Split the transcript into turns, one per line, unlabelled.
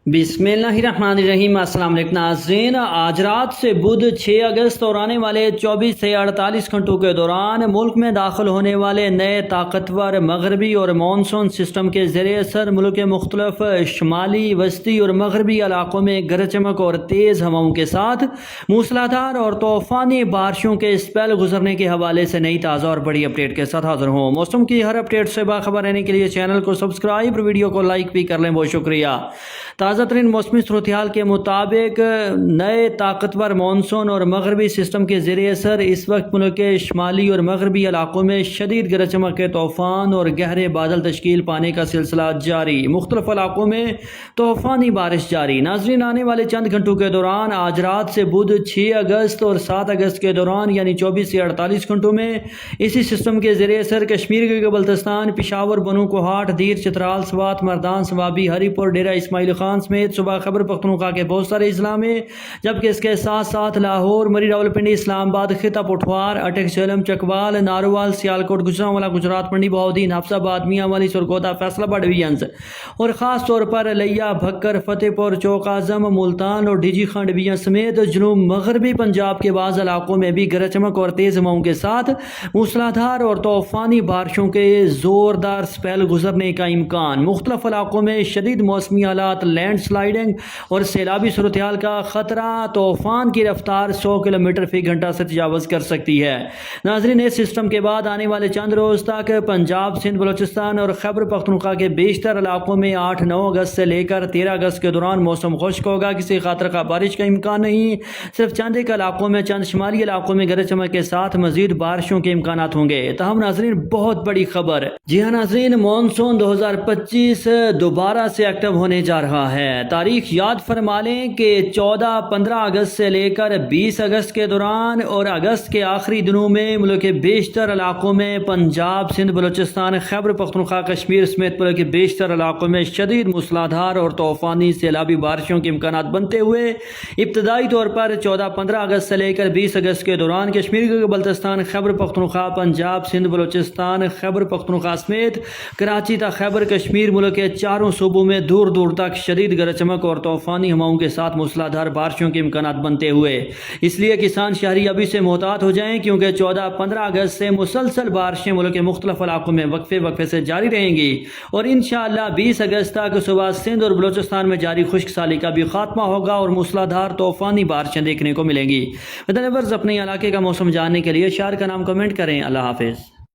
बिस्मिल्लाहिर्रहमानिर्रहीम। अस्सलाम वालेकुम नाज़रीन, आज रात से बुध 6 अगस्त और आने वाले 24 से 48 घंटों के दौरान मुल्क में दाखिल होने वाले नए ताकतवर मगरबी और मानसून सिस्टम के ज़रिए असर मुल्क के मुख्तलिफ शुमाली, वस्ती और मगरबी इलाकों में गरज चमक और तेज़ हवाओं के साथ मूसलाधार और तूफ़ानी बारिशों के स्पेल गुजरने के हवाले से नई ताज़ा और बड़ी अपडेट के साथ हाजिर हूँ। मौसम की हर अपडेट से बाखबर रहने के लिए चैनल को सब्सक्राइब और वीडियो को लाइक भी कर लें, बहुत शुक्रिया। ताज़ा तरीन मौसमी सूरत-ए-हाल के मुताबिक नए ताकतवर मानसून और मगरबी सिस्टम के ज़रिए असर इस वक्त मुल्क के शुमाली और मगरबी इलाकों में शदीद गरज चमक के तूफ़ान और गहरे बादल तश्कील पाने का सिलसिला जारी। मुख्तलिफ इलाकों में तूफ़ानी बारिश जारी। नाज़रीन, आने वाले चंद घंटों के दौरान आज रात से बुध 6 अगस्त और 7 अगस्त के दौरान यानी 24 से 48 घंटों में इसी सिस्टम के ज़रिए असर कश्मीर के बल्तिस्तान, पिशावर, बनू कोहाट, दीर, चित्राल, स्वात, मर्दान, सवाबी, हरीपुर, डेरा इस्माइल खान समेत सुबह खैबर पख्तूनख्वा के बहुत सारे अजला में, जबकि इसके साथ साथ लाहौर, मरी, रावलपिंडी, इस्लामाबाद, खिता, पुठवार, अटक, झेलम, चकवाल, नारोवाल, सियालकोट, गुजरांवाला, गुजरात, मंडी, बहाउद्दीन, हफ्साबाद, मियांवाली, सरगोदा, फैसलाबाद डिवीजन्स और ख़ास तौर पर लिया, भक्कर, फतेहपुर, चौक आज़म, मुल्तान और डीजी खान डिवीजन समेत जुनूब मगरबी पंजाब के बाज़ इलाकों में भी गरज चमक और तेज़ हवाओं के साथ मूसलाधार और तूफ़ानी बारिशों के ज़ोरदार स्पेल गुजरने का इम्कान। मुख्तलिफ इलाकों में शदीद मौसमी हालात, लैंड स्लाइडिंग और सैलाबी सूरत-ए-हाल का खतरा, तूफान की रफ्तार 100 किलोमीटर फी घंटा से तजावज़ कर सकती है। नाज़रीन, इस सिस्टम के बाद आने वाले चंद रोज़ तक पंजाब, सिंध, बलूचिस्तान और खैबर पख्तूनख्वा के बेशतर इलाकों में 8-9 अगस्त से लेकर 13 अगस्त के दौरान मौसम खुश्क होगा। किसी खातर का बारिश का इम्कान नहीं। सिर्फ चंद एक इलाकों में, चंद शुमाली इलाकों में गरज चमक के साथ मजीद बारिशों के इम्कान होंगे। तहम नाज़रीन, बहुत बड़ी खबर, जी हाँ नाज़रीन, मानसून 2025 दोबारा से एक्टिव होने जा रहा है। तारीख याद फरमा लें कि 14-15 अगस्त से लेकर 20 अगस्त के दौरान और अगस्त के आखिरी दिनों में मुल्क के बेशतर इलाकों में, पंजाब, सिंध, बलूचिस्तान, खैबर पख्तूनख्वा, कश्मीर समेत मुल्क के बेशतर इलाकों में शदीद मूसलाधार और तूफ़ानी सैलाबी बारिशों के इम्कान बनते हुए इब्तदाई तौर पर 14-15 अगस्त से लेकर 20 अगस्त के दौरान कश्मीर के बल्तिस्तान, खैबर पख्तूनख्वा, पंजाब, सिंध, बलूचिस्तान, खैबर पख्तूनख्वा समेत कराची तक खैबर कश्मीर मुल्क के चारों सूबों में दूर दूर तक शदीद गरज चमक और तूफ़ानी हवाओं के साथ मूसलाधार बारिशों के इम्कान बनते हुए, इसलिए किसान शहरी अभी से मोहतात हो जाएं, क्योंकि 14-15 अगस्त से मुसलसल बारिशें मुल्क के मुख्तलिफ इलाकों में वक्फे से जारी रहेंगी और इंशाअल्लाह 20 अगस्त तक सुबह सिंध और बलूचिस्तान में जारी खुश्क साली का भी खात्मा होगा और मूसलाधार तूफ़ानी बारिशें देखने को मिलेंगी। अपने इलाके का मौसम जानने के लिए शायर का नाम कमेंट करें। अल्लाह हाफिज़।